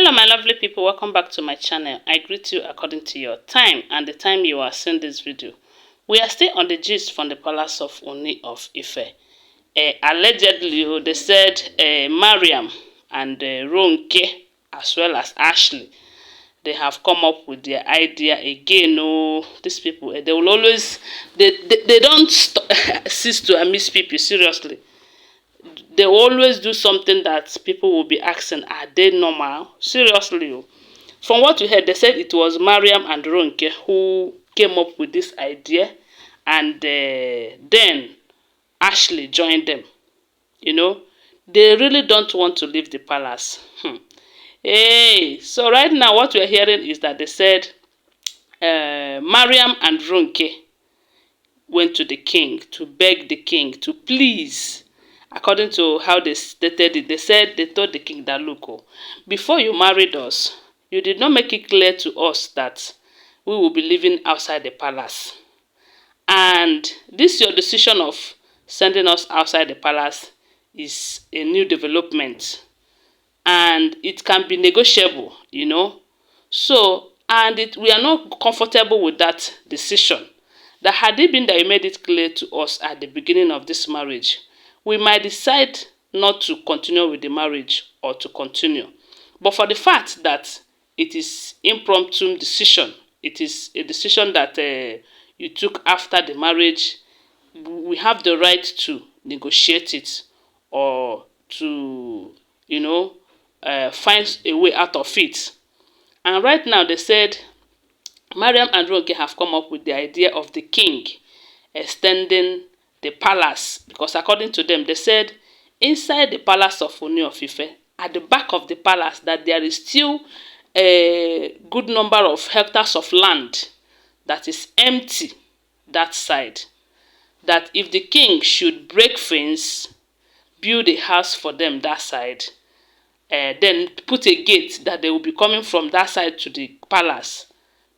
Hello my lovely people, welcome back to my channel. I greet you according to your time and the time you are seeing this video. We are still on the gist from the palace of Ooni of Ife. Allegedly, they said Mariam and Ronke as well as Ashley, they have come up with their idea again. Oh, these people, they will always, they don't cease to amuse people, seriously. They always do something that people will be asking, are they normal? Seriously. From what we heard, they said it was Mariam and Ronke who came up with this idea, and then Ashley joined them. You know, they really don't want to leave the palace. Hey, so right now what we're hearing is that they said Mariam and Ronke went to the king to beg the king to please. According to how they stated it, they said they told the king that, look, oh, before you married us, you did not make it clear to us that we will be living outside the palace. And this your decision of sending us outside the palace is a new development. And it can be negotiable, you know. So, and we are not comfortable with that decision. That had it been that you made it clear to us at the beginning of this marriage, we might decide not to continue with the marriage or to continue. But for the fact that it is impromptu decision, it is a decision that you took after the marriage, we have the right to negotiate it or to, you know, find a way out of it. And right now they said Mariam and Ronke have come up with the idea of the king extending the palace, because according to them, they said inside the palace of Ooni of Ife, at the back of the palace, that there is still a good number of hectares of land that is empty that side. That if the king should break fence, build a house for them that side, then put a gate that they will be coming from that side to the palace,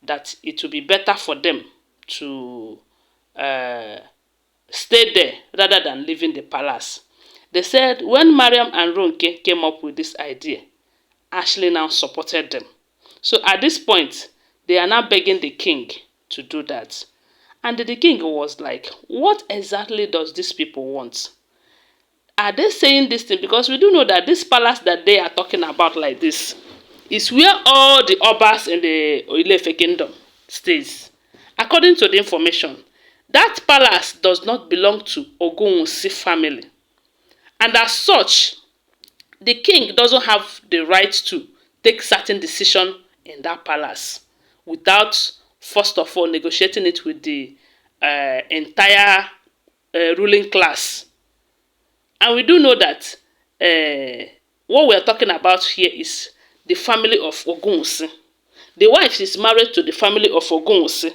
that it will be better for them to stay there rather than leaving the palace. They said when Mariam and Ronke came up with this idea, Ashley now supported them. So at this point, they are now begging the king to do that. And the king was like, what exactly does these people want? Are they saying this thing? Because we do know that this palace that they are talking about like this is where all the obas in the Ife kingdom stays. According to the information, that palace does not belong to ogunwusi family. And as such, the king doesn't have the right to take certain decision in that palace without, first of all, negotiating it with the entire ruling class. And we do know that what we are talking about here is the family of Ogunwusi. The wife is married to the family of Ogunwusi.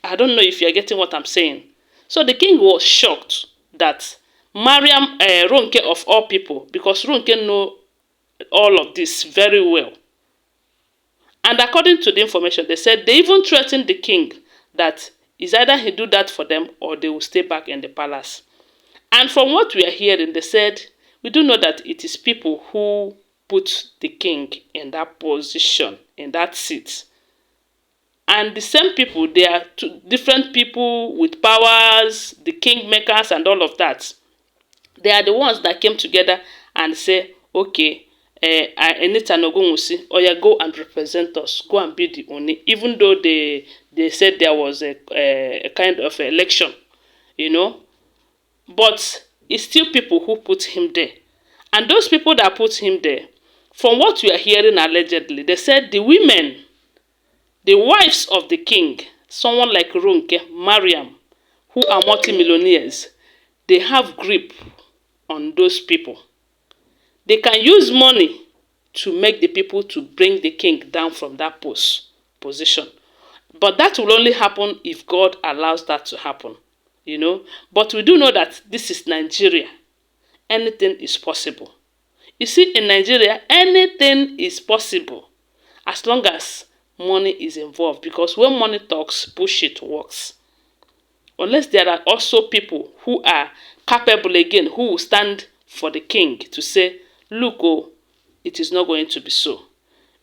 I don't know if you are getting what I'm saying. So the king was shocked that Mariam Ronke of all people, because Ronke know all of this very well. And according to the information, they said they even threatened the king that it's either he do that for them or they will stay back in the palace. And from what we are hearing, they said, we do know that it is people who put the king in that position, in that seat. And the same people, they are two different people with powers, the kingmakers and all of that. They are the ones that came together and say, okay, Enita Ogunwusi, or yeah, go and represent us, go and be the Ooni. Even though they said there was a kind of election, you know. But it's still people who put him there. And those people that put him there, from what we are hearing allegedly, they said the women, the wives of the king, someone like Ronke, Mariam, who are multimillionaires, they have grip on those people. They can use money to make the people to bring the king down from that position. But that will only happen if God allows that to happen, you know. But we do know that this is Nigeria. Anything is possible. You see, in Nigeria, anything is possible as long as money is involved, because when money talks, bullshit works. Unless there are also people who are capable again, who will stand for the king to say, look, oh, it is not going to be so.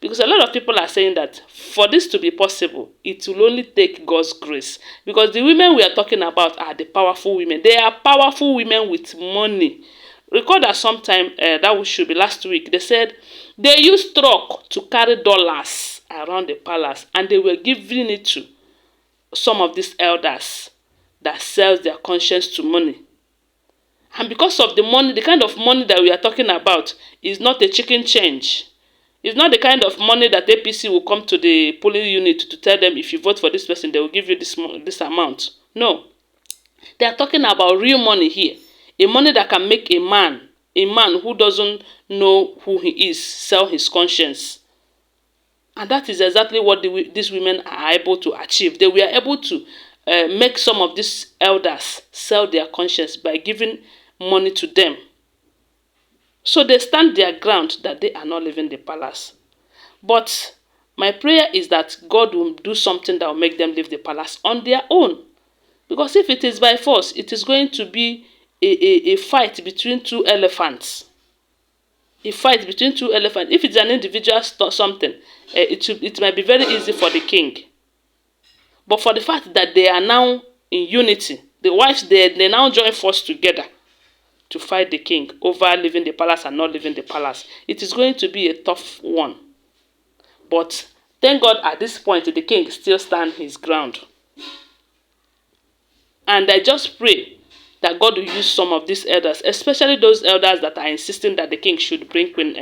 Because a lot of people are saying that for this to be possible, it will only take God's grace. Because the women we are talking about are the powerful women. They are powerful women with money. Recall that sometime, that should be last week, they said they used truck to carry dollars around the palace, and they were giving it to some of these elders that sells their conscience to money. And because of the money, the kind of money that we are talking about is not a chicken change. It's not the kind of money that APC will come to the polling unit to tell them, if you vote for this person, they will give you this amount. No. They are talking about real money here. A money that can make a man who doesn't know who he is, sell his conscience. And that is exactly what these women are able to achieve. They were able to make some of these elders sell their conscience by giving money to them. So they stand their ground that they are not leaving the palace. But my prayer is that God will do something that will make them leave the palace on their own. Because if it is by force, it is going to be a fight between two elephants. A fight between two elephants. If it's an individual something, it might be very easy for the king. But for the fact that they are now in unity, the wives, they now join force together to fight the king over leaving the palace and not leaving the palace. It is going to be a tough one. But thank God at this point, the king still stands his ground. And I just pray that God will use some of these elders, especially those elders that are insisting that the king should bring Queen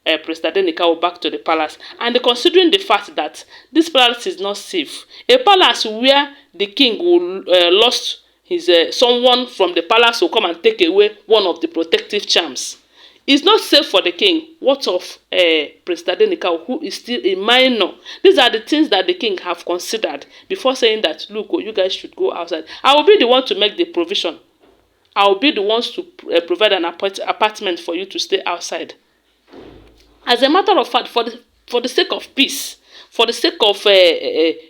Adenikawo back to the palace. And considering the fact that this palace is not safe, a palace where the king will lost his someone from the palace will come and take away one of the protective charms. It's not safe for the king. What of President Adenikawo, who is still a minor? These are the things that the king have considered before saying that, look, you guys should go outside. I will be the one to make the provision. I will be the ones to provide an apartment for you to stay outside. As a matter of fact, for the sake of peace, for the sake of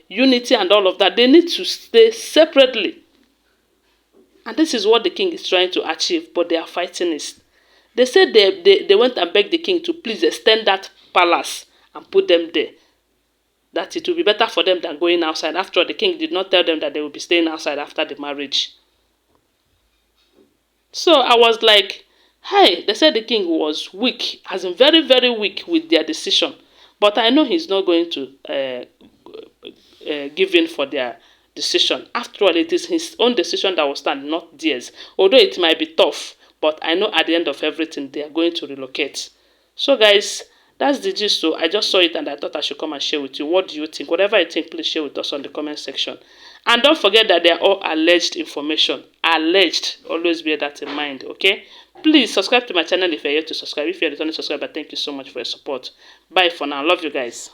unity and all of that, they need to stay separately. And this is what the king is trying to achieve, but they are fighting it. They said they went and begged the king to please extend that palace and put them there. That it will be better for them than going outside. After all, the king did not tell them that they will be staying outside after the marriage. So I was like, hey, they said the king was weak, as in very, very weak with their decision. But I know he's not going to give in for their decision. After all, it is his own decision that will stand, not theirs. Although it might be tough, but I know at the end of everything, they are going to relocate. So guys, that's the gist. So I just saw it and I thought I should come and share with you. What do you think? Whatever you think, please share with us on the comment section. And don't forget that they are all alleged information. Alleged. Always bear that in mind, okay? Please subscribe to my channel if you're yet to subscribe. If you're a returning subscriber, thank you so much for your support. Bye for now. Love you guys.